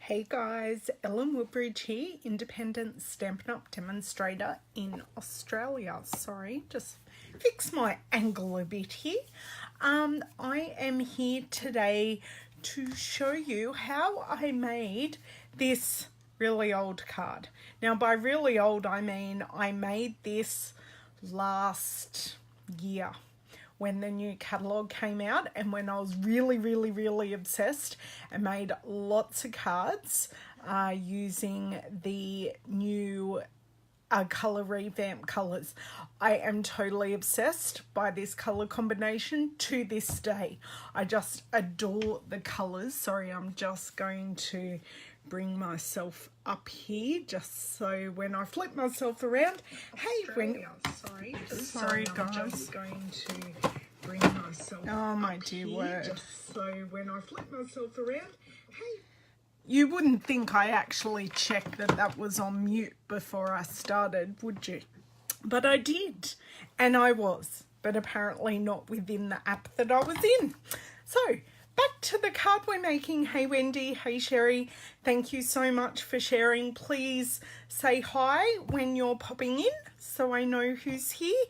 Hey guys, Ellen Woodbridge here, independent Stampin' Up demonstrator in Australia. Sorry, just fix my angle a bit here. I am here today to show you how I made this really old card. Now by really old I mean I made this last year when the new catalogue came out and when I was really obsessed and made lots of cards using the new colour revamp colours. I am totally obsessed by this colour combination to this day. I just adore the colours. Sorry, I'm just going to bring myself up here just so when I flip myself around. Hey, sorry guys. I'm just going to bring myself oh my up dear here, word. just so when I flip myself around. Hey. You wouldn't think I actually checked that was on mute before I started, would you? But I did, and I was, but apparently not within the app that I was in. So back to the card we're making. Hey Wendy, hey Sherry, thank you so much for sharing. Please say hi when you're popping in so I know who's here,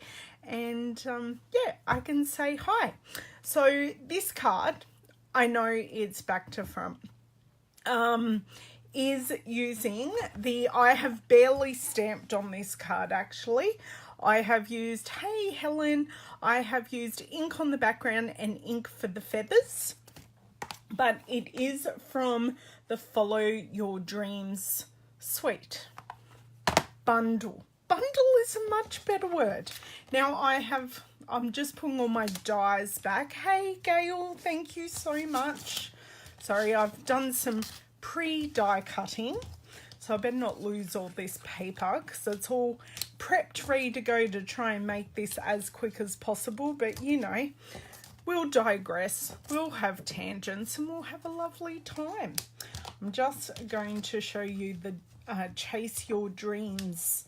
and yeah, I can say hi. So this card, I know it's back to front, is using the, I have barely stamped on this card actually. I have used, hey Helen, I have used ink on the background and ink for the feathers, but it is from the Follow Your Dreams suite. Bundle is a much better word. Now I'm just putting all my dies back. Hey Gail, thank you so much. Sorry, I've done some pre-die cutting, so I better not lose all this paper because it's all prepped, ready to go to try and make this as quick as possible. But you know, we'll digress, we'll have tangents, and we'll have a lovely time. I'm just going to show you the Chase Your Dreams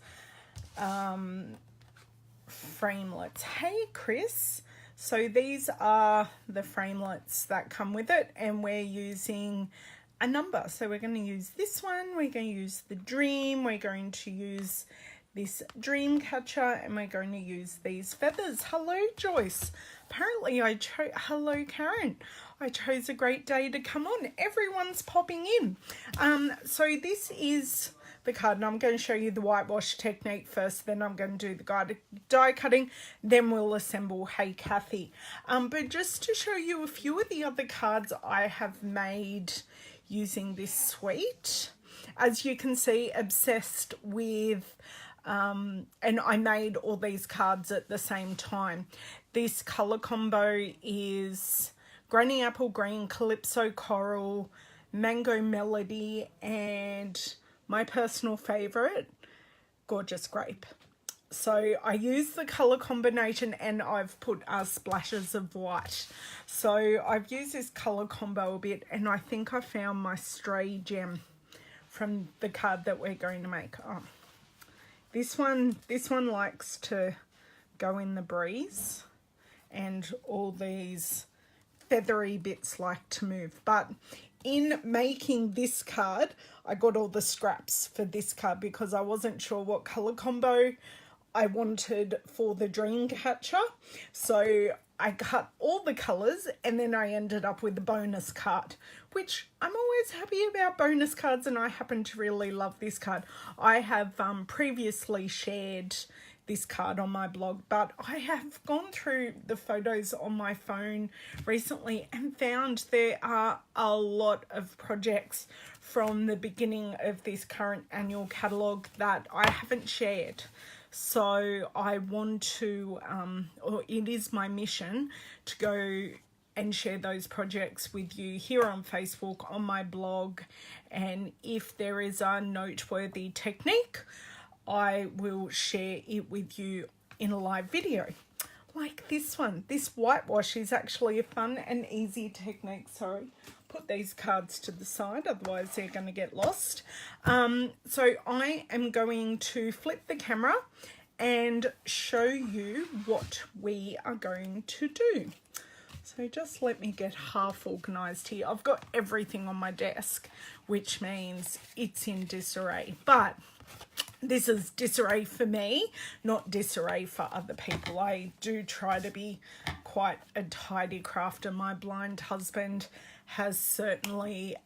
framelits. Hey Chris, so these are the framelits that come with it, and we're using a number. So we're going to use this one, we're going to use the dream, we're going to use this dream catcher, and we're going to use these feathers. Hello Joyce, apparently I chose, hello Karen, I chose a great day to come on. Everyone's popping in. So this is the card, and I'm going to show you the whitewash technique first, then I'm going to do the guided die cutting, then we'll assemble. Hey Kathy, but just to show you a few of the other cards I have made using this suite. As you can see, obsessed with and I made all these cards at the same time. This color combo is Granny Apple Green, Calypso Coral, Mango Melody, and my personal favorite, Gorgeous Grape. So I use the color combination, and I've put splashes of white. So I've used this color combo a bit, and I think I found my stray gem from the card that we're going to make. Oh, this one likes to go in the breeze, and all these feathery bits like to move. But in making this card, I got all the scraps for this card because I wasn't sure what color combo I wanted for the dream catcher. So I cut all the colors, and then I ended up with the bonus card, which I'm always happy about bonus cards, and I happen to really love this card. I have previously shared this card on my blog, but I have gone through the photos on my phone recently and found there are a lot of projects from the beginning of this current annual catalogue that I haven't shared. So I want to, or it is my mission to go and share those projects with you here on Facebook, on my blog, and if there is a noteworthy technique, I will share it with you in a live video. Like this one. This whitewash is actually a fun and easy technique. Sorry, put these cards to the side, otherwise they're going to get lost. So I am going to flip the camera and show you what we are going to do. So just let me get half organised here. I've got everything on my desk, which means it's in disarray. But this is disarray for me, not disarray for other people. I do try to be quite a tidy crafter. My blind husband has certainly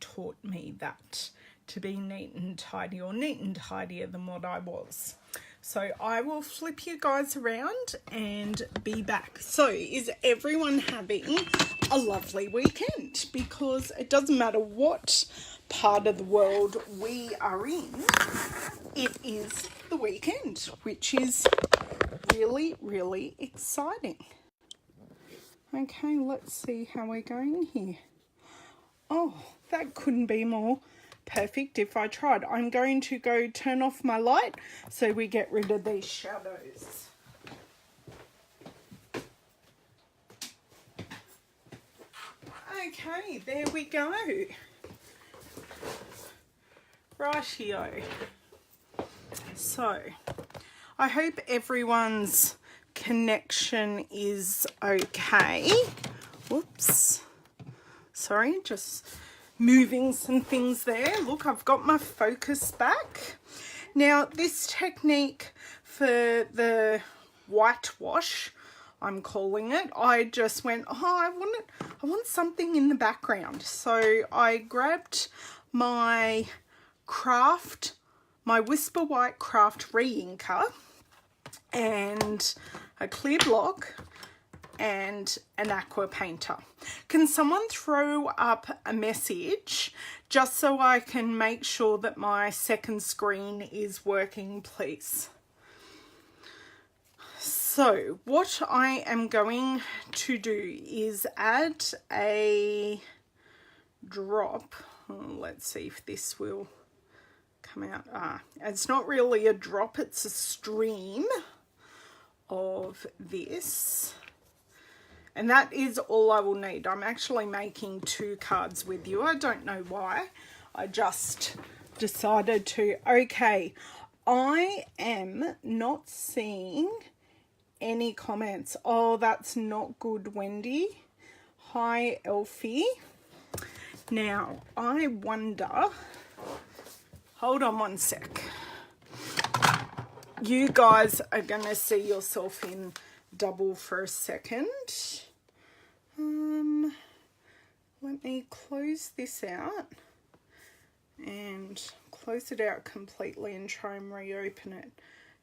taught me that, to be neat and tidy, or neat and tidier than what I was. So I will flip you guys around and be back. So is everyone having a lovely weekend? Because it doesn't matter what part of the world we are in, it is the weekend, which is really, really exciting. Okay, let's see how we're going here. Oh, that couldn't be more perfect if I tried. I'm going to go turn off my light so we get rid of these shadows. Okay, there we go. Rightio. So, I hope everyone's connection is okay. Whoops. Sorry, just moving some things there. Look, I've got my focus back. Now, this technique for the whitewash, I'm calling it, I just went, I want something in the background. So I grabbed my Whisper White Craft re-inker and a clear block and an aqua painter. Can someone throw up a message just so I can make sure that my second screen is working, please? So what I am going to do is add a drop. Let's see if this will come out. It's not really a drop, it's a stream of this. And that is all I will need. I'm actually making 2 cards with you. I don't know why. I just decided to. Okay, I am not seeing any comments. Oh, that's not good, Wendy. Hi, Elfie. Now, I wonder. Hold on one sec. You guys are going to see yourself in double for a second. Let me close this out and close it out completely and try and reopen it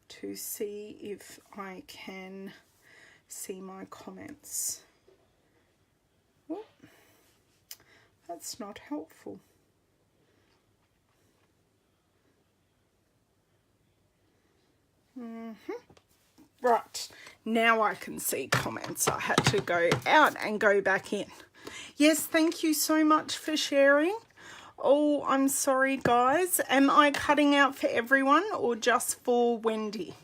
to see if I can see my comments. Oh, that's not helpful. Right, now I can see comments. I had to go out and go back in. Yes, thank you so much for sharing. Oh, I'm sorry, guys. Am I cutting out for everyone or just for Wendy?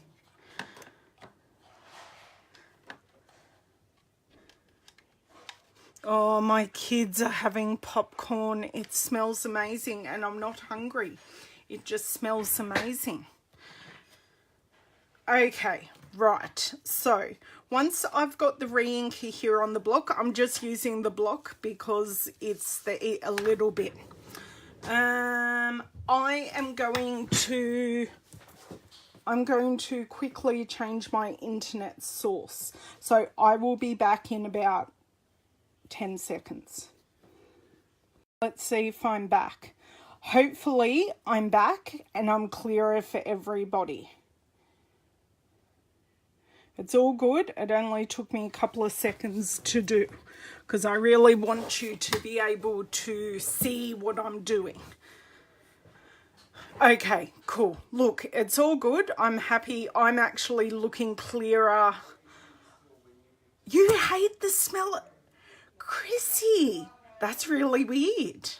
Oh, my kids are having popcorn. It smells amazing and I'm not hungry. It just smells amazing. Okay, right. So once I've got the re-inker here on the block, I'm just using the block because it's a little bit. I'm going to quickly change my internet source. So I will be back in about 10 seconds. Let's see if I'm back. Hopefully I'm back and I'm clearer for everybody. It's all good. It only took me a couple of seconds to do because I really want you to be able to see what I'm doing. Okay, cool. Look, it's all good. I'm happy. I'm actually looking clearer. You hate the smell. Chrissy, that's really weird.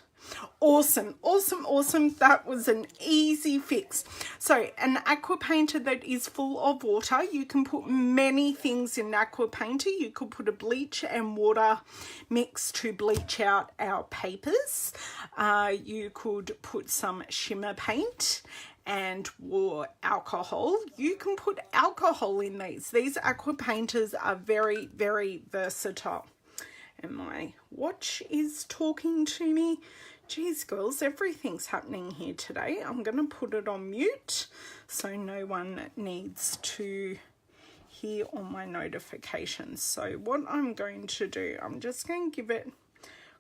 Awesome, awesome, awesome. That was an easy fix. So an aqua painter that is full of water, you can put many things in aqua painter. You could put a bleach and water mix to bleach out our papers. You could put some shimmer paint and alcohol. You can put alcohol in these. These aqua painters are very, very versatile. And my watch is talking to me. Geez, girls, everything's happening here today. I'm going to put it on mute so no one needs to hear all my notifications. So what I'm going to do, I'm just going to give it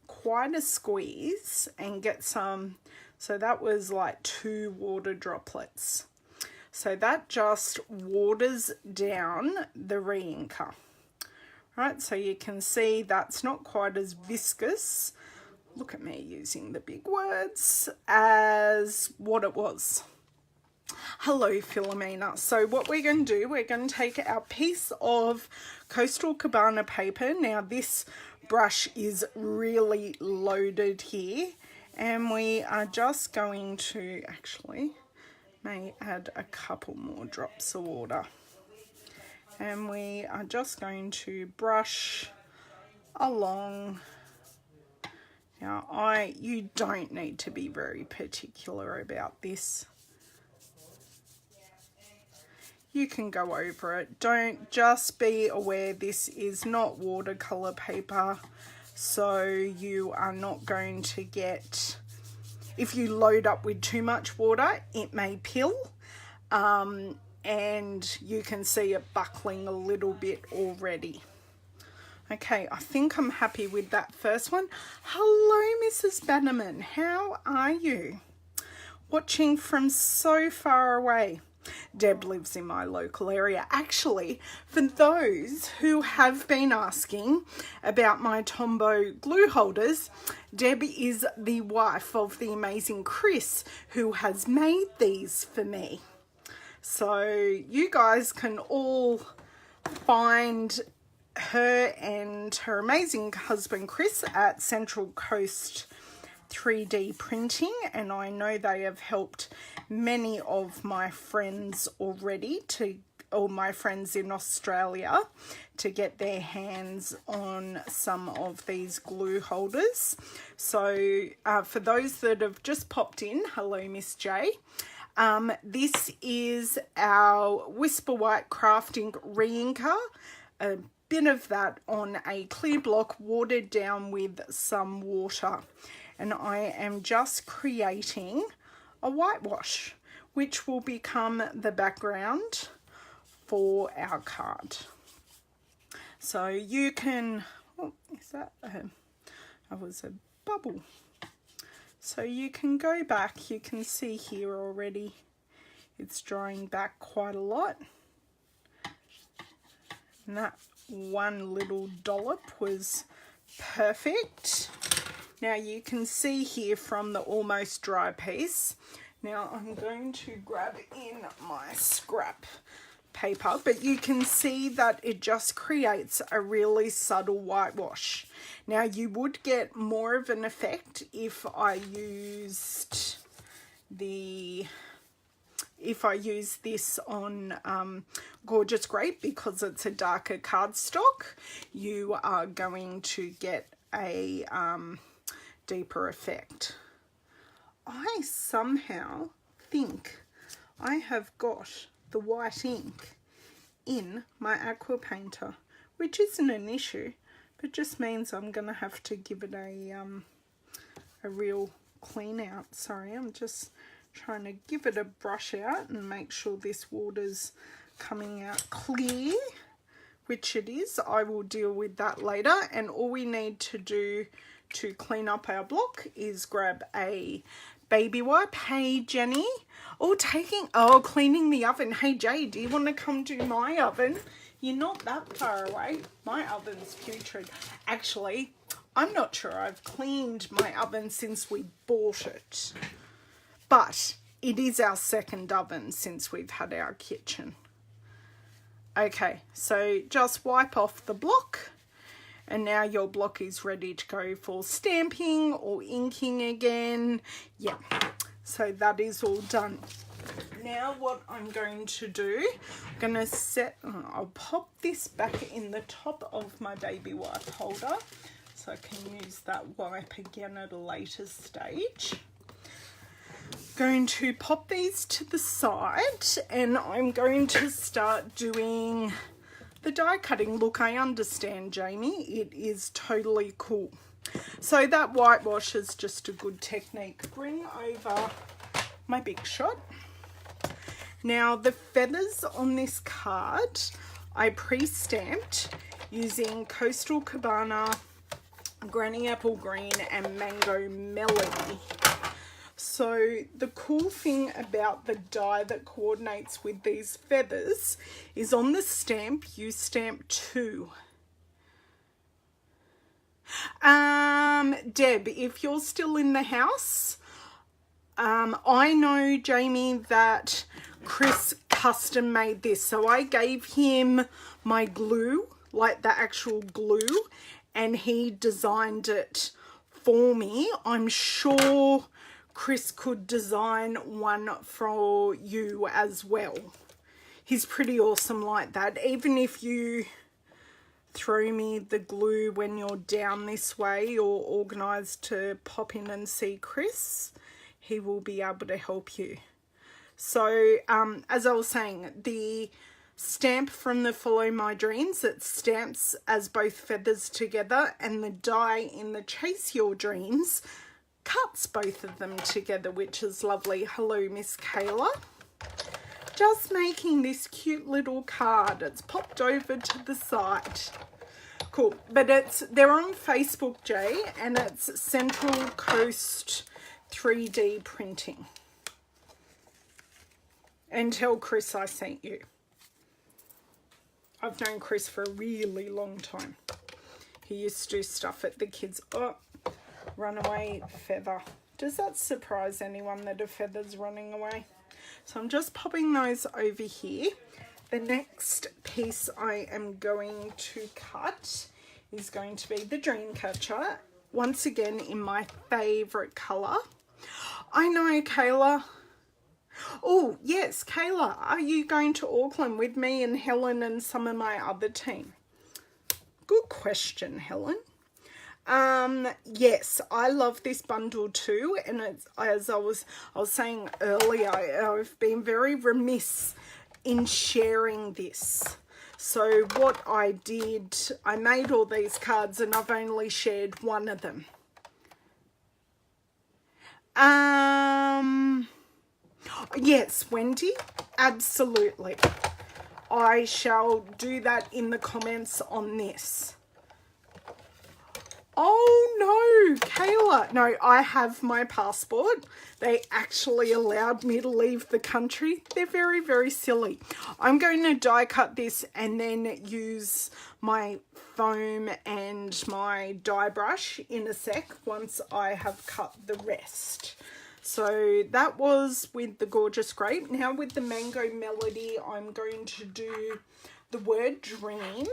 quite a squeeze and get some. So that was like 2 water droplets. So that just waters down the re-inker. Right, so you can see that's not quite as viscous, look at me using the big words, as what it was. Hello, Philomena. So what we're going to do, we're going to take our piece of Coastal Cabana paper. Now this brush is really loaded here, and we are just going to, actually, may add a couple more drops of water. And we are just going to brush along. Now, you don't need to be very particular about this. You can go over it. Don't, just be aware this is not watercolor paper, so you are not going to get, if you load up with too much water, it may pill. And you can see it buckling a little bit already. Okay, I think I'm happy with that first one. Hello, Mrs. Bannerman. How are you? Watching from so far away. Deb lives in my local area. Actually, for those who have been asking about my Tombow glue holders, Deb is the wife of the amazing Chris, who has made these for me. So you guys can all find her and her amazing husband Chris at Central Coast 3D Printing, and I know they have helped many of my friends already, all my friends in Australia, to get their hands on some of these glue holders. So for those that have just popped in, hello Miss J. This is our Whisper White Crafting re-inker, a bit of that on a clear block watered down with some water. And I am just creating a whitewash, which will become the background for our card. So you can, oh, is that, that was a bubble. So you can go back, you can see here already it's drying back quite a lot. And that one little dollop was perfect. Now you can see here from the almost dry piece. Now I'm going to grab in my scrap paper, but you can see that it just creates a really subtle whitewash. Now you would get more of an effect if I used this on Gorgeous Grape, because it's a darker cardstock. You are going to get a deeper effect. I somehow think I have got the white ink in my aqua painter, which isn't an issue, but just means I'm gonna have to give it a real clean out. Sorry, I'm just trying to give it a brush out and make sure this water's coming out clear, which it is. I will deal with that later, and all we need to do to clean up our block is grab a baby wipe. Hey Jenny. Cleaning the oven. Hey Jay, do you want to come do my oven? You're not that far away. My oven's putrid. Actually, I'm not sure I've cleaned my oven since we bought it, but it is our second oven since we've had our kitchen. Okay, so just wipe off the block, and now your block is ready to go for stamping or inking again. Yeah, so that is all done. Now what I'm going to do, I'm going to I'll pop this back in the top of my baby wipe holder so I can use that wipe again at a later stage. going to pop these to the side and I'm going to start doing the die cutting. Look, I understand, Jamie. It is totally cool. So that whitewash is just a good technique. Bring over my big shot. Now the feathers on this card I pre-stamped using Coastal Cabana, Granny Apple Green and Mango Melody. So the cool thing about the die that coordinates with these feathers is on the stamp you stamp 2. Deb, if you're still in the house, I know, Jamie, that Chris custom made this. So I gave him my glue, like the actual glue, and he designed it for me. I'm sure Chris could design one for you as well. He's pretty awesome like that. Even if you throw me the glue when you're down this way or organised to pop in and see Chris, he will be able to help you. So as I was saying, the stamp from the Follow My Dreams, it stamps as both feathers together, and the die in the Chase Your Dreams cuts both of them together, which is lovely. Hello, Miss Kayla. Just making this cute little card. It's popped over to the side. Cool. But they're on Facebook, Jay, and it's Central Coast 3D Printing. And tell Chris I sent you. I've known Chris for a really long time. He used to do stuff at the kids. Oh, runaway feather. Does that surprise anyone that a feather's running away? So I'm just popping those over here. The next piece I am going to cut is going to be the Dreamcatcher. Once again, in my favourite colour. I know, Kayla. Oh, yes, Kayla, are you going to Auckland with me and Helen and some of my other team? Good question, Helen. Yes, I love this bundle too, and it's, as I was saying earlier, I've been very remiss in sharing this. So what I did, I made all these cards and I've only shared one of them. Yes, Wendy, absolutely. I shall do that in the comments on this. Oh no, Kayla. No, I have my passport. They actually allowed me to leave the country. They're very, very silly. I'm going to die cut this and then use my foam and my die brush in a sec once I have cut the rest. So that was with the Gorgeous Grape. Now with the Mango Melody, I'm going to do the word dream.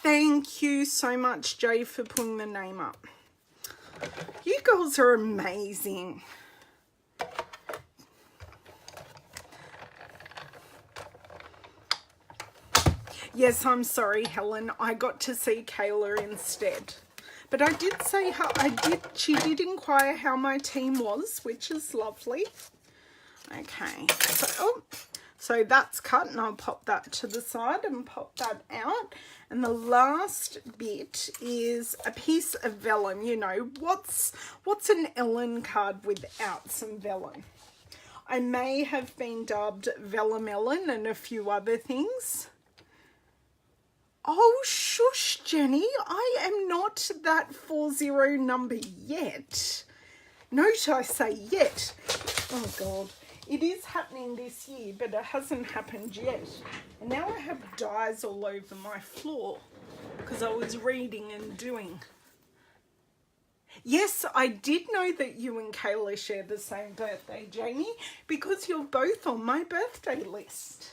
Thank you so much, Jay, for putting the name up. You girls are amazing. Yes, I'm sorry, Helen. I got to see Kayla instead. But I did say she did inquire how my team was, which is lovely. Okay, so that's cut, and I'll pop that to the side and pop that out. And the last bit is a piece of vellum. You know, what's an Ellen card without some vellum? I may have been dubbed Vellum Ellen and a few other things. Oh, shush, Jenny. I am not that 40 number yet. Note I say yet. Oh, God. It is happening this year, but it hasn't happened yet. And now I have dyes all over my floor because I was reading and doing. Yes, I did know that you and Kayla share the same birthday, Jamie, because you're both on my birthday list.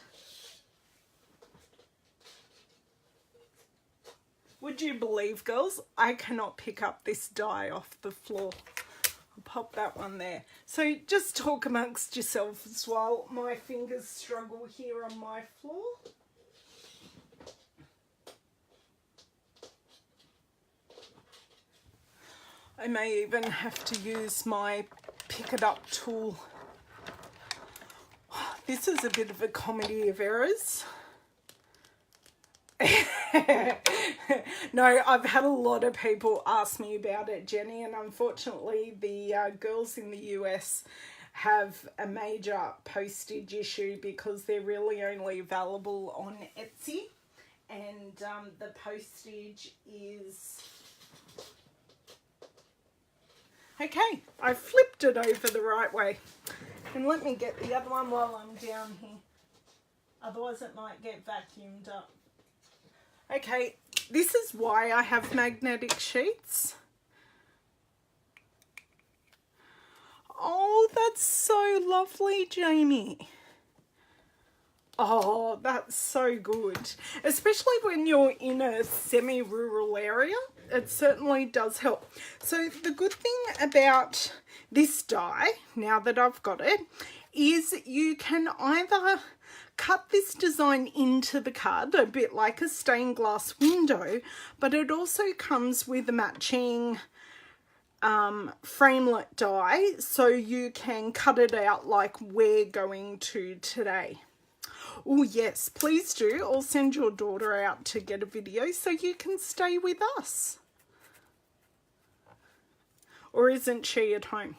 Would you believe, girls, I cannot pick up this die off the floor. I'll pop that one there. So just talk amongst yourselves while my fingers struggle here on my floor. I may even have to use my pick it up tool. This is a bit of a comedy of errors. No, I've had a lot of people ask me about it, Jenny, and unfortunately the girls in the US have a major postage issue because they're really only available on Etsy, and the postage is... Okay, I flipped it over the right way. And let me get the other one while I'm down here. Otherwise it might get vacuumed up. Okay, this is why I have magnetic sheets. Oh, that's so lovely, Jamie. Oh, that's so good. Especially when you're in a semi-rural area. It certainly does help. So the good thing about this die, now that I've got it, is you can either cut this design into the card, a bit like a stained glass window, but it also comes with a matching framelit die, so you can cut it out like we're going to today. Oh yes, please do. I'll send your daughter out to get a video so you can stay with us. Or isn't she at home?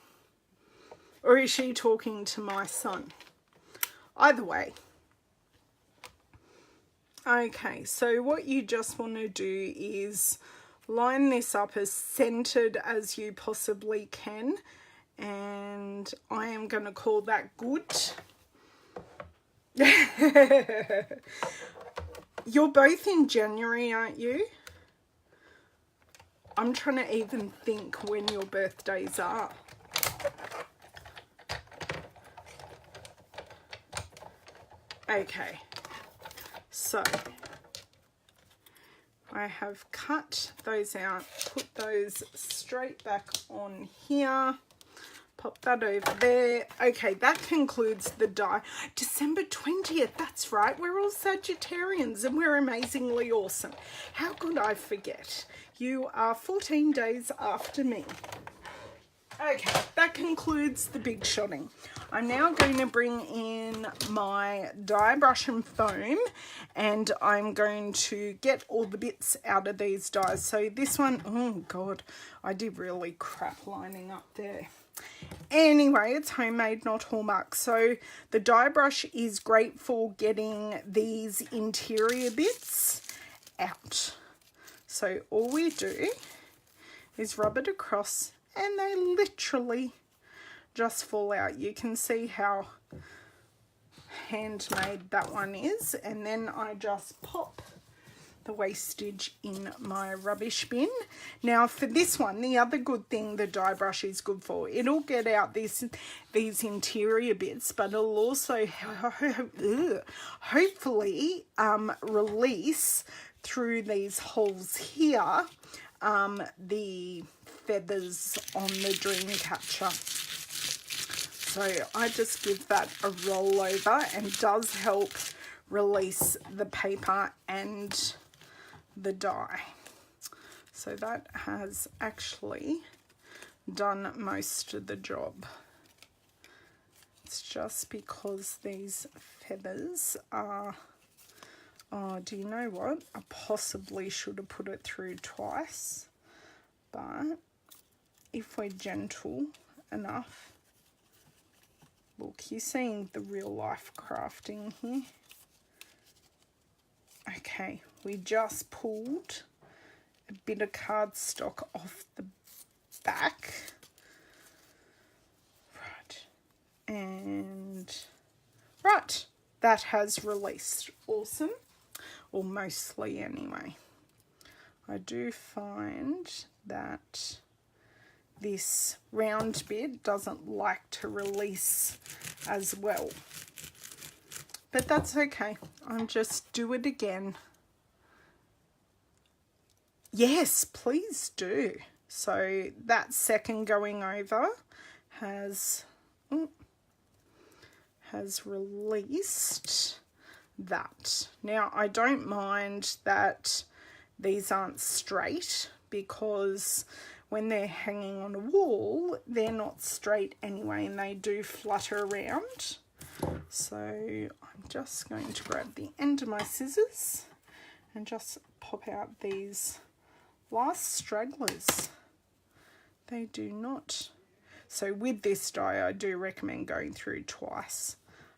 Or is she talking to my son? Either way. Okay, so what you just want to do is line this up as centered as you possibly can. And I am going to call that good. You're both in January, aren't you? I'm trying to even think when your birthdays are. Okay, so I have cut those out, put those straight back on here. Pop that over there. Okay, that concludes the die. December 20th, that's right. We're all Sagittarians and we're amazingly awesome. How could I forget? You are 14 days after me. Okay, that concludes the big shotting. I'm now going to bring in my die brush and foam, and I'm going to get all the bits out of these dies. So this one, oh God, I did really crap lining up there. Anyway, it's homemade, not Hallmark. So the die brush is great for getting these interior bits out. So all we do is rub it across and they literally just fall out. You can see how handmade that one is. And then I just pop the wastage in my rubbish bin. Now for this one, the other good thing the die brush is good for, it'll get out these interior bits, but it'll also hopefully release through these holes here the feathers on the dream catcher. So I just give that a roll over, and it does help release the paper and the die. So that has actually done most of the job. It's just because these feathers are, oh, do you know what? I possibly should have put it through twice, but if we're gentle enough, look, you're seeing the real life crafting here. Okay, we just pulled a bit of cardstock off the back. Right, and right, that has released. Awesome, or mostly anyway. I do find that this round bit doesn't like to release as well. But that's okay. I'll just do it again. Yes, please do. So that second going over has released that. Now I don't mind that these aren't straight, because when they're hanging on a wall, they're not straight anyway, and they do flutter around. So I'm just going to grab the end of my scissors and just pop out these last stragglers. They do not. So with this die, I do recommend going through twice,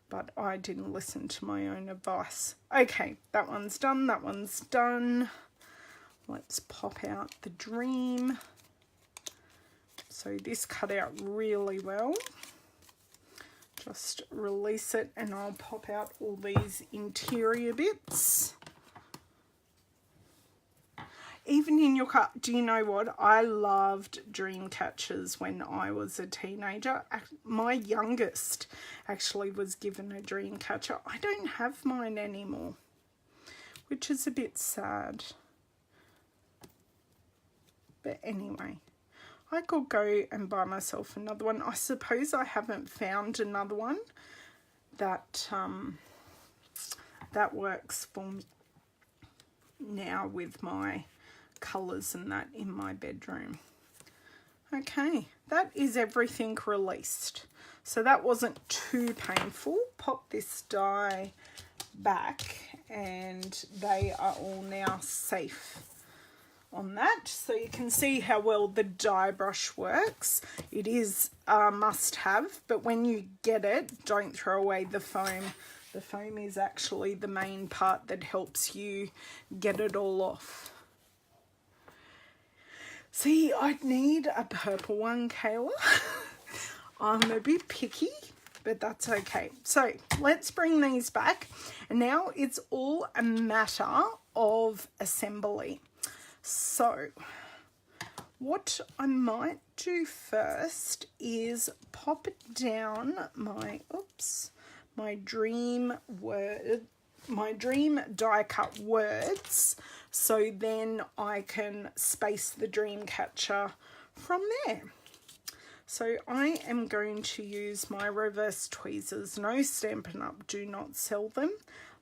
but I didn't listen to my own advice. Okay, that one's done, that one's done. Let's pop out the dream. So this cut out really well. Just release it and I'll pop out all these interior bits. Even in your cut, do you know what? I loved dream catchers when I was a teenager. My youngest actually was given a dream catcher. I don't have mine anymore, which is a bit sad. But anyway, I could go and buy myself another one. I suppose I haven't found another one that that works for me now with my colours and that in my bedroom. Okay, that is everything released. So that wasn't too painful. Pop this die back and they are all now safe on that. So you can see how well the die brush works. It is a must have, but when you get it, don't throw away the foam. The foam is actually the main part that helps you get it all off. See, I'd need a purple one, Kayla. I'm a bit picky, but that's okay. So let's bring these back. And now it's all a matter of assembly. So what I might do first is pop down my, my dream die cut words, so then I can space the dream catcher from there. So I am going to use my reverse tweezers. No Stampin' Up! Do not sell them,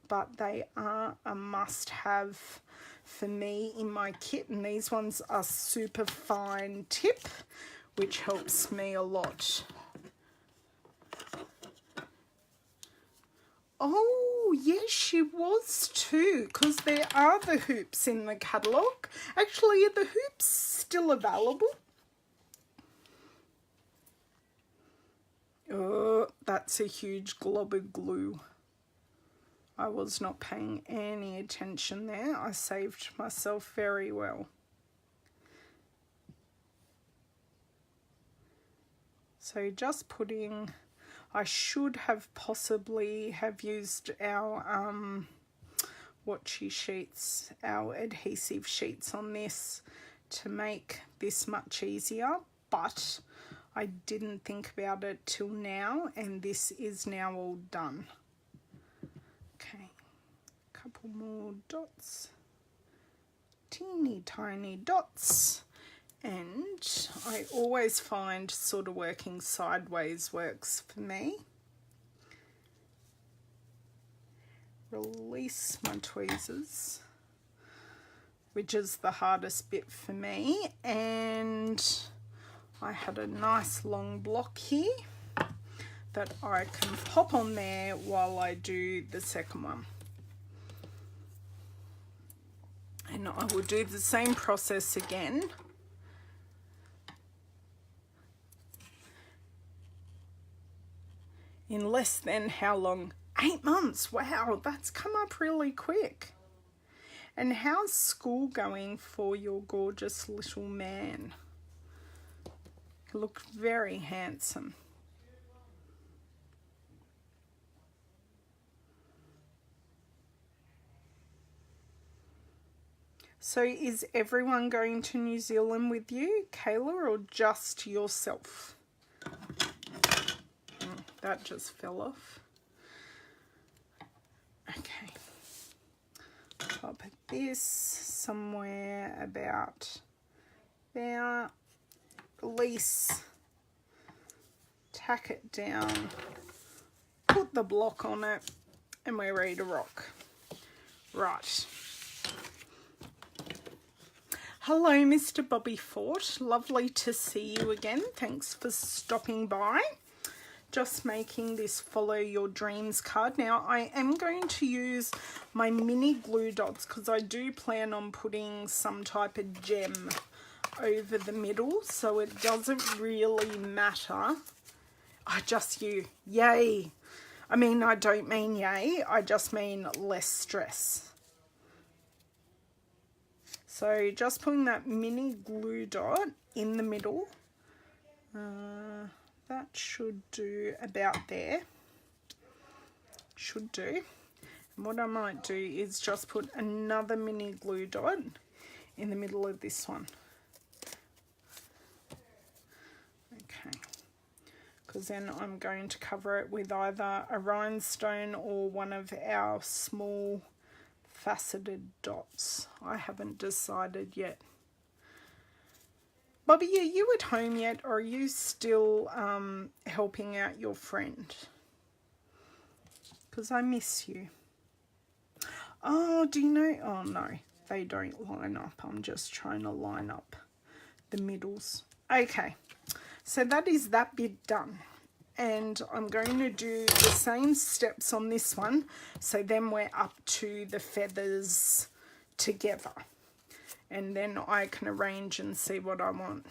but they are a must-have for me in my kit, and these ones are super fine tip, which helps me a lot. Oh, yes, she was too, because there are the hoops in the catalogue. Actually, are the hoops still available? Oh, that's a huge glob of glue. I was not paying any attention there. I saved myself very well. So just putting... I should have possibly have used our watchy sheets, our adhesive sheets on this to make this much easier, but I didn't think about it till now, and this is now all done. Okay, a couple more dots, teeny tiny dots. And I always find sort of working sideways works for me. Release my tweezers, which is the hardest bit for me. And I had a nice long block here that I can pop on there while I do the second one. And I will do the same process again. In less than how long? 8 months. Wow, that's come up really quick. And how's school going for your gorgeous little man? You look very handsome. So is everyone going to New Zealand with you, Kayla, or just yourself? That just fell off. Okay. I'll put this somewhere about there. Release. Tack it down. Put the block on it. And we're ready to rock. Right. Hello, Mr. Bobby Fort. Lovely to see you again. Thanks for stopping by. Just making this Follow Your Dreams card. Now, I am going to use my mini glue dots because I do plan on putting some type of gem over the middle, so it doesn't really matter. Just you. Yay. I mean, I don't mean yay. I just mean less stress. So just putting that mini glue dot in the middle. That should do about there. Should do. And what I might do is just put another mini glue dot in the middle of this one. Okay. Because then I'm going to cover it with either a rhinestone or one of our small faceted dots. I haven't decided yet. Bobby, are you at home yet, or are you still helping out your friend? Because I miss you. Oh, do you know? Oh no, they don't line up. I'm just trying to line up the middles. Okay, so that is that bit done. And I'm going to do the same steps on this one. So then we're up to the feathers together. And then I can arrange and see what I want.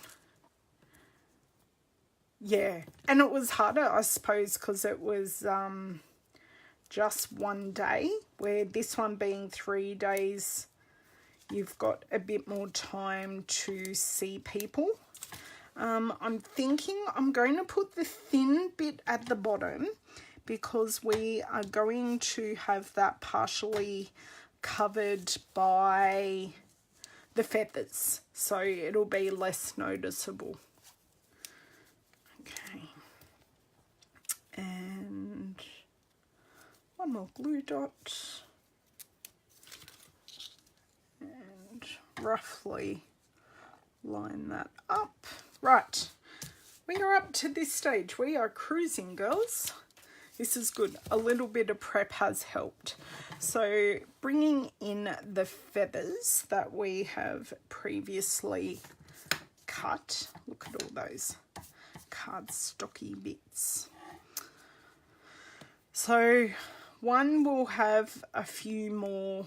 Yeah, and it was harder, I suppose, because it was just one day, where this one being 3 days, you've got a bit more time to see people. I'm thinking I'm going to put the thin bit at the bottom because we are going to have that partially covered by the feathers, so it'll be less noticeable. Okay, and one more glue dot, and roughly line that up. Right, we are up to this stage. We are cruising, girls. This is good. A little bit of prep has helped. So bringing in the feathers that we have previously cut. Look at all those cardstocky bits. So one will have a few more.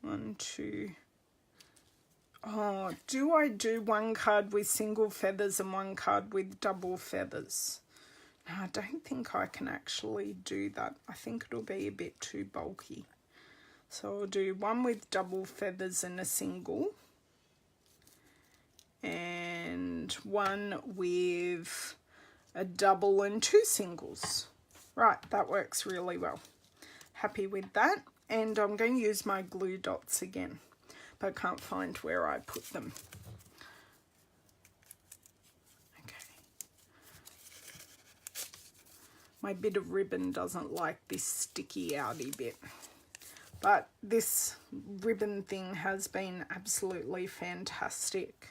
1, 2. Oh, do I do one card with single feathers and one card with double feathers? No, I don't think I can actually do that. I think it'll be a bit too bulky. So I'll do one with double feathers and a single. And one with a double and 2 singles. Right, that works really well. Happy with that. And I'm going to use my glue dots again, but I can't find where I put them. Okay. My bit of ribbon doesn't like this sticky outy bit, but this ribbon thing has been absolutely fantastic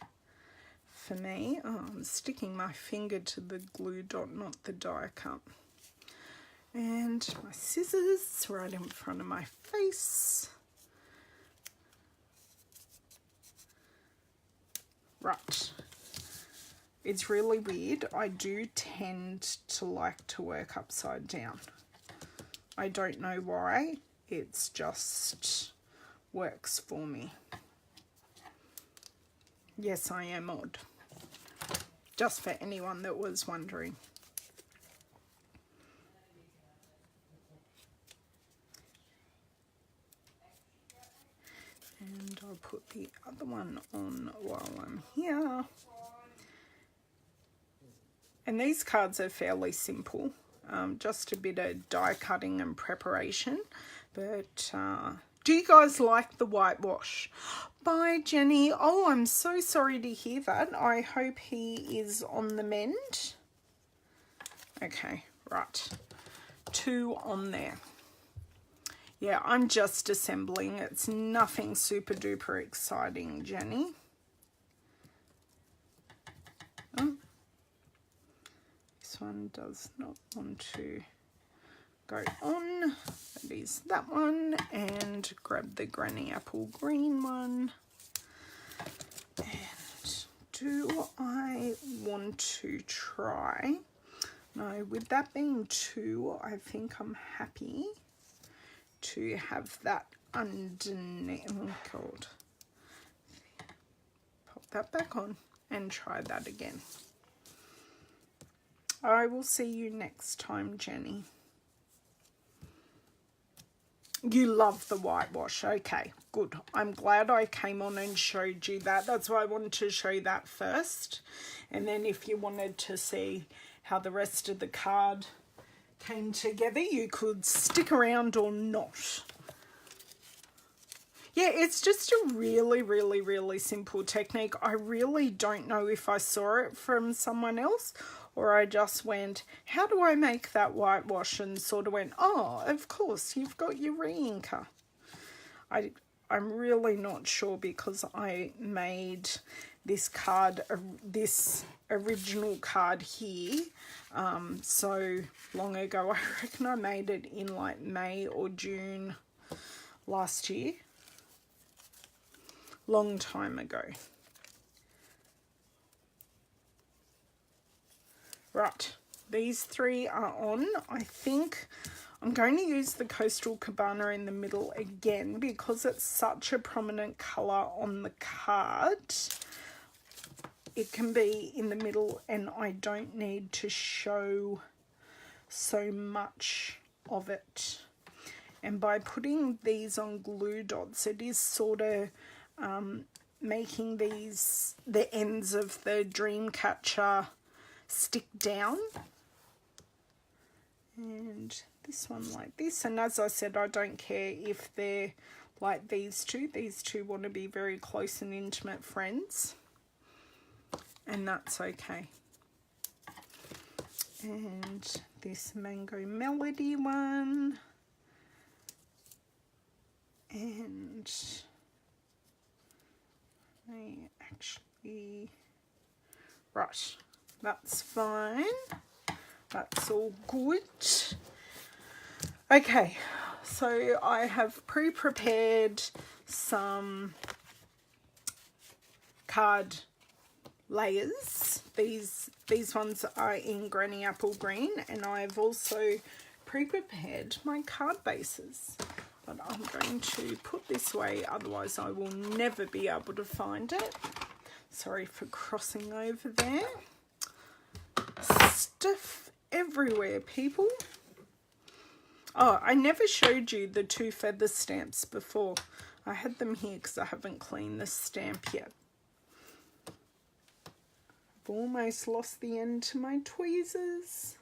for me. Oh, I'm sticking my finger to the glue dot, not the die cut. And my scissors right in front of my face. Right. It's really weird. I do tend to like to work upside down. I don't know why. It's just works for me. Yes, I am odd. Just for anyone that was wondering. And I'll put the other one on while I'm here. And these cards are fairly simple, just a bit of die cutting and preparation. But do you guys like the whitewash? Bye, Jenny. Oh, I'm so sorry to hear that. I hope he is on the mend. Okay, right. 2 on there. Yeah, I'm just assembling. It's nothing super duper exciting, Jenny. Oh. This one does not want to go on. That is that one. And grab the granny apple green one. do I want to try? No, with that being 2, I think I'm happy to have that underneath. Oh God. Pop that back on and try that again. I will see you next time, Jenny. You love the whitewash. Okay, good. I'm glad I came on and showed you that. That's why I wanted to show you that first. And then if you wanted to see how the rest of the card came together, you could stick around or not. Yeah, it's just a really, really, really simple technique. I really don't know if I saw it from someone else or I just went, how do I make that whitewash? And sort of went, oh, of course, you've got your re-inker. I'm really not sure because I made this card, this original card here, so long ago. I reckon I made it in like May or June last year. Long time ago. Right, these 3 are on. I think I'm going to use the Coastal Cabana in the middle again because it's such a prominent colour on the card. It can be in the middle and I don't need to show so much of it. And by putting these on glue dots, it is sort of making these, the ends of the Dreamcatcher stick down. And this one like this. And as I said, I don't care if they're like these two. These two want to be very close and intimate friends. And that's okay. And this Mango Melody one. And I actually, right, that's fine. That's all good. Okay, so I have pre-prepared some card layers. These ones are in Granny Apple Green, and I've also pre-prepared my card bases. But I'm going to put this away, otherwise I will never be able to find it. Sorry for crossing over there. Stuff everywhere, people. Oh, I never showed you the 2 feather stamps before. I had them here because I haven't cleaned the stamp yet. I've almost lost the end to my tweezers.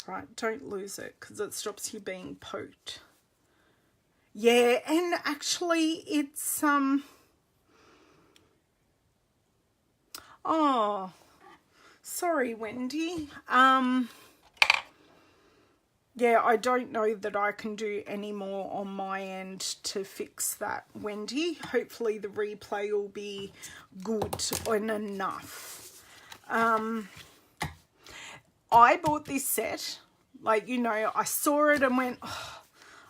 Right, don't lose it because it stops you being poked. Yeah, and actually it's, oh, sorry, Wendy. Yeah, I don't know that I can do any more on my end to fix that, Wendy. Hopefully the replay will be good and enough. I bought this set, like, you know, I saw it and went, oh,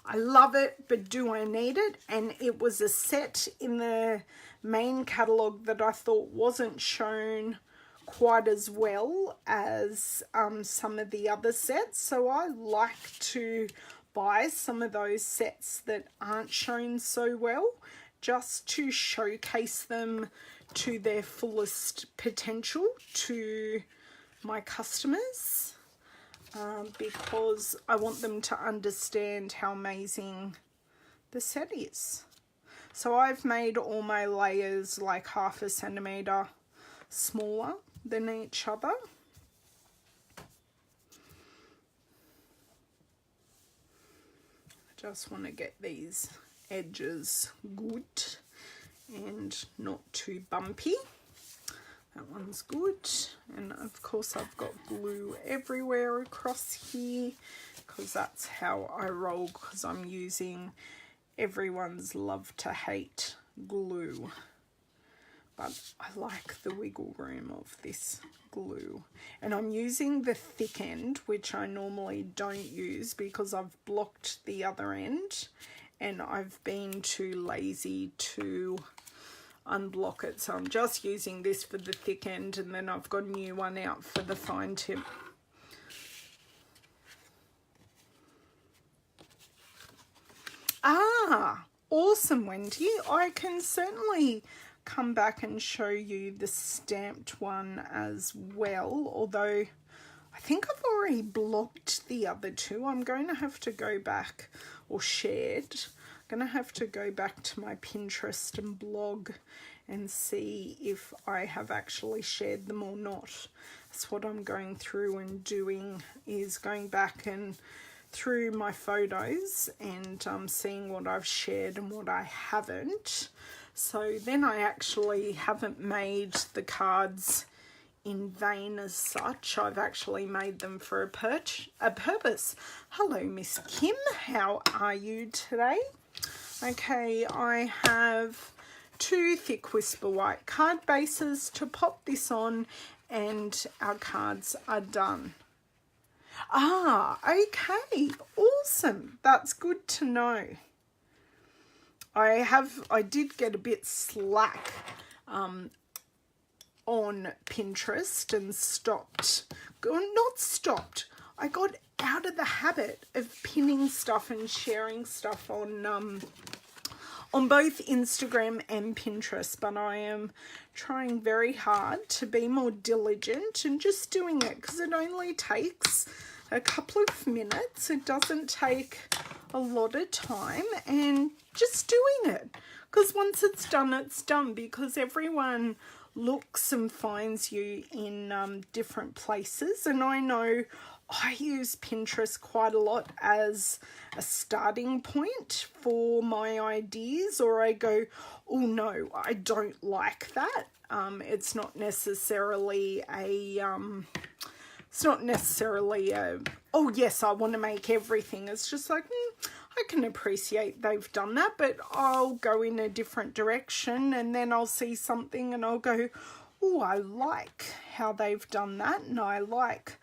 I love it, but do I need it? And it was a set in the main catalogue that I thought wasn't shown quite as well as some of the other sets. So I like to buy some of those sets that aren't shown so well, just to showcase them to their fullest potential to my customers. Because I want them to understand how amazing the set is. So I've made all my layers like 1/2 centimetre smaller than each other. I just want to get these edges good and not too bumpy. That one's good, and of course I've got glue everywhere across here because that's how I roll, because I'm using everyone's love to hate glue. But I like the wiggle room of this glue. And I'm using the thick end, which I normally don't use because I've blocked the other end and I've been too lazy to unblock it. So I'm just using this for the thick end, and then I've got a new one out for the fine tip. Ah, awesome, Wendy. I can certainly come back and show you the stamped one as well, although I think I've already blocked the other two. I'm going to have to go back, or shared. I'm going to have to go back to my Pinterest and blog and see if I have actually shared them or not. That's what I'm going through and doing, is going back and through my photos and seeing what I've shared and what I haven't. So then I actually haven't made the cards in vain as such. I've actually made them for a purpose. Hello, Miss Kim. How are you today? Okay, I have 2 thick Whisper White card bases to pop this on, and our cards are done. Ah, okay, awesome. That's good to know. I did get a bit slack on Pinterest and I got out of the habit of pinning stuff and sharing stuff on both Instagram and Pinterest, but I am trying very hard to be more diligent and just doing it, because it only takes a couple of minutes. It doesn't take a lot of time, and just doing it, because once it's done, because everyone looks and finds you in different places. And I know I use Pinterest quite a lot as a starting point for my ideas, or I go, oh no, I don't like that. It's not necessarily a oh yes, I want to make everything. It's just like, I can appreciate they've done that, but I'll go in a different direction, and then I'll see something and I'll go, oh, I like how they've done that, and I like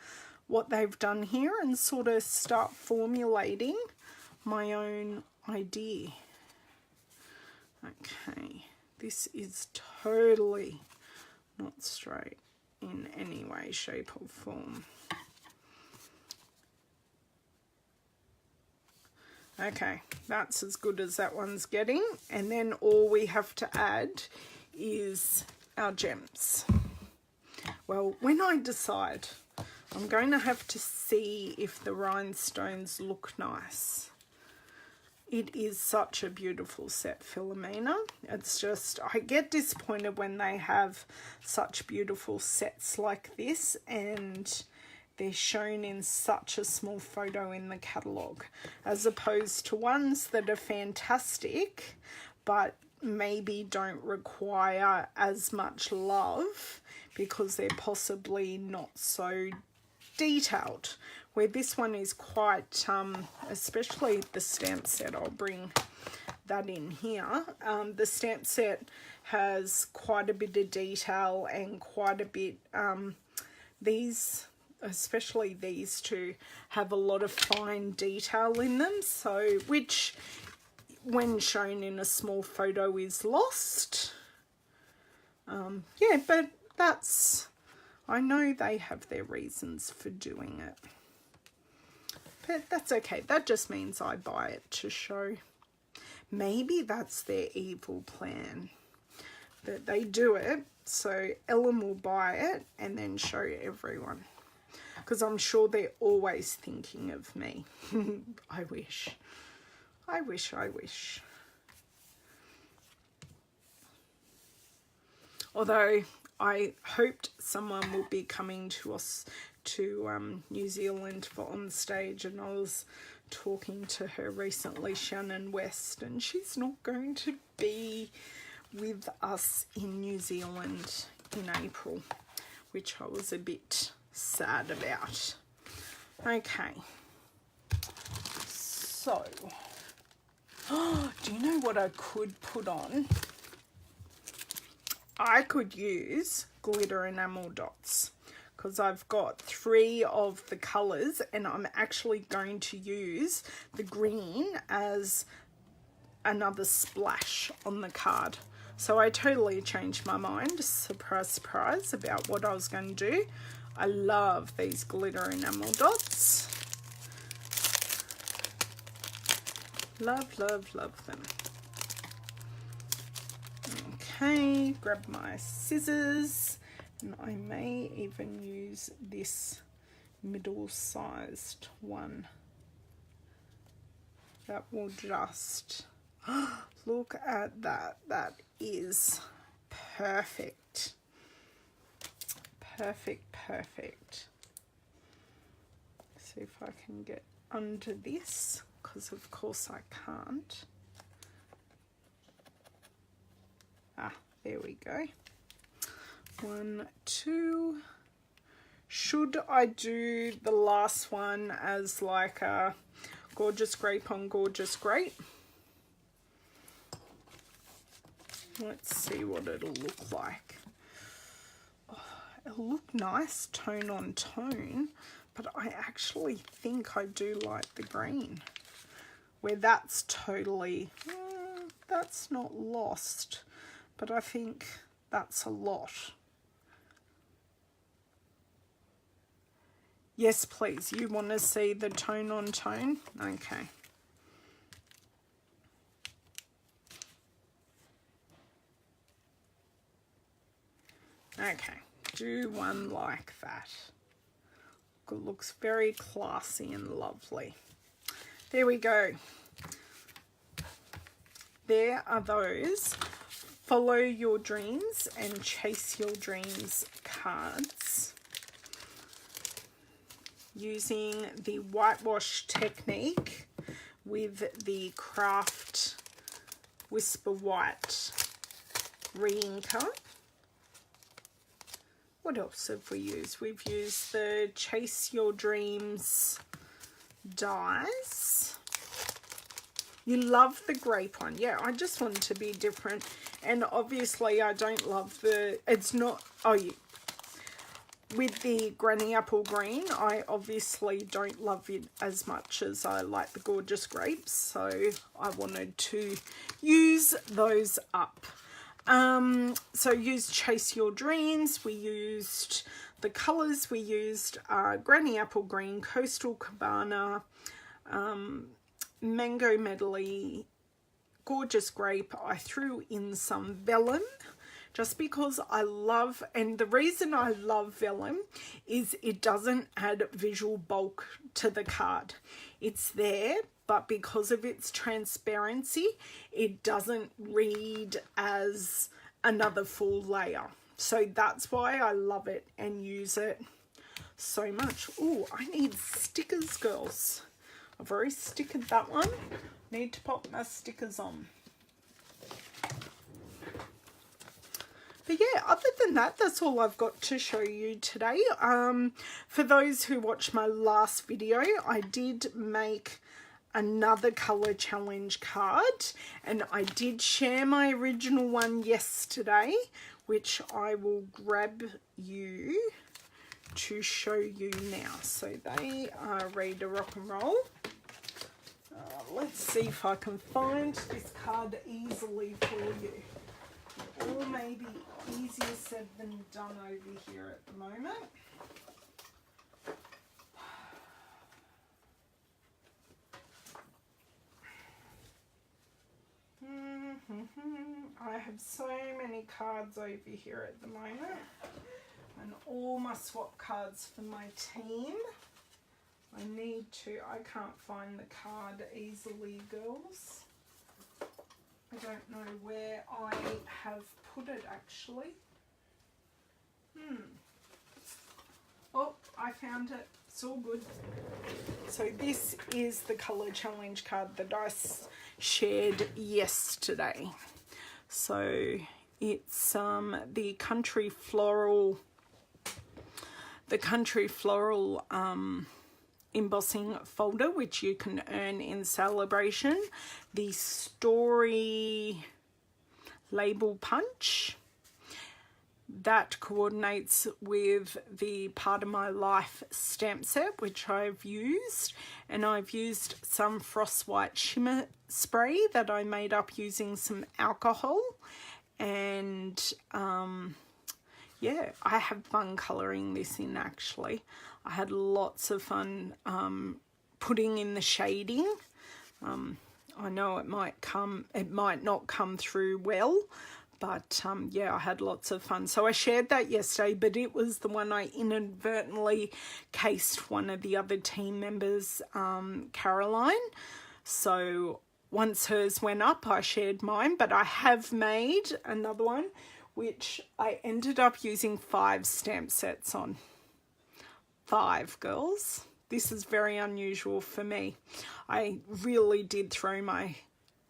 what they've done here, and sort of start formulating my own idea. Okay, this is totally not straight in any way, shape or form. Okay, that's as good as that one's getting, and then all we have to add is our gems. Well, when I decide, I'm going to have to see if the rhinestones look nice. It is such a beautiful set, Philomena. It's just, I get disappointed when they have such beautiful sets like this and they're shown in such a small photo in the catalogue, as opposed to ones that are fantastic but maybe don't require as much love because they're possibly not so detailed, where this one is quite, especially the stamp set. I'll bring that in here. The stamp set has quite a bit of detail and quite a bit, especially these two have a lot of fine detail in them, so which when shown in a small photo is lost. Yeah, but that's, I know they have their reasons for doing it, but that's okay. That just means I buy it to show. Maybe that's their evil plan, that they do it so Ellen will buy it and then show everyone, because I'm sure they're always thinking of me. I wish. Although I hoped someone would be coming to us to New Zealand for on stage, and I was talking to her recently, Shannon West, and she's not going to be with us in New Zealand in April, which I was a bit sad about. Okay, so do you know what I could put on? I could use glitter enamel dots, because I've got 3 of the colours, and I'm actually going to use the green as another splash on the card. So I totally changed my mind, surprise, surprise, about what I was going to do. I love these glitter enamel dots. Love, love, love them. Okay, grab my scissors, and I may even use this middle-sized one. That will just, look at that. That is perfect. Perfect, perfect. See if I can get under this, because of course I can't. Ah, there we go. 1, 2. Should I do the last one as like a gorgeous grape on gorgeous grape? Let's see what it'll look like. Oh, it'll look nice tone on tone, but I actually think I do like the green, where that's totally, that's not lost, but I think that's a lot. Yes, please. You want to see the tone on tone? Okay. Okay. Do one like that. It looks very classy and lovely. There we go. There are those Follow Your Dreams and Chase Your Dreams cards, using the whitewash technique with the Craft Whisper White re-inker. What else have we used? We've used the Chase Your Dreams dies. You love the grape one. Yeah, I just want it to be different. And obviously I don't love the, it's not, with the Granny Apple Green, I obviously don't love it as much as I like the Gorgeous Grapes. So I wanted to use those up. So used Chase Your Dreams. We used the colours. We used Granny Apple Green, Coastal Cabana, Mango Medley, Gorgeous Grape. I threw in some vellum just because I love, and the reason I love vellum is it doesn't add visual bulk to the card. It's there, but because of its transparency, it doesn't read as another full layer. So that's why I love it and use it so much. Oh, I need stickers, girls. I've already stickered that one. Need to pop my stickers on. But yeah, other than that, that's all I've got to show you today. For those who watched my last video, I did make another color challenge card, and I did share my original one yesterday, which I will grab you to show you now. So they are ready to rock and roll. Let's see if I can find this card easily for you. Or maybe easier said than done over here at the moment. I have so many cards over here at the moment, and all my swap cards for my team. I can't find the card easily, girls. I don't know where I have put it actually. Oh, I found it. It's all good. So this is the color challenge card that I shared yesterday. So it's the country floral embossing folder, which you can earn in celebration. The story label punch that coordinates with the Part of My Life stamp set, which I've used, and I've used some Frost White shimmer spray that I made up using some alcohol, and yeah, I have fun colouring this in actually. I had lots of fun putting in the shading. I know it might not come through well, but yeah, I had lots of fun. So I shared that yesterday, but it was the one I inadvertently cased one of the other team members, Caroline. So once hers went up, I shared mine, but I have made another one, which I ended up using 5 stamp sets on. 5, girls. This is very unusual for me. I really did throw my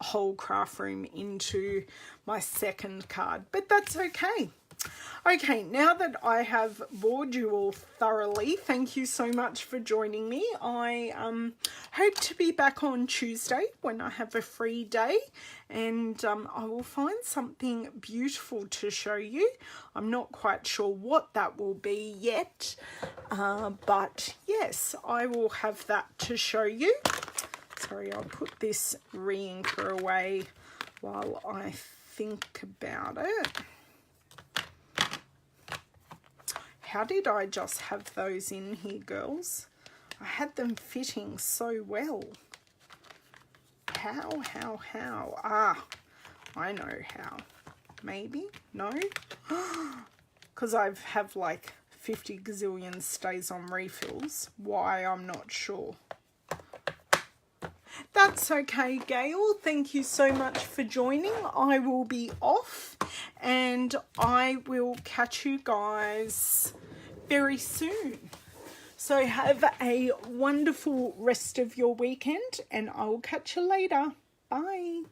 whole craft room into my second card, but that's okay. Okay, now that I have bored you all thoroughly, thank you so much for joining me. I hope to be back on Tuesday when I have a free day, and I will find something beautiful to show you. I'm not quite sure what that will be yet, but yes, I will have that to show you. Sorry, I'll put this re-inker away while I think about it. How did I just have those in here, girls? I had them fitting so well. How? Ah, I know how. Maybe? No? Because I have like 50 gazillion stays on refills. Why, I'm not sure. That's okay, Gail. Thank you so much for joining. I will be off and I will catch you guys very soon. So have a wonderful rest of your weekend and I will catch you later. Bye.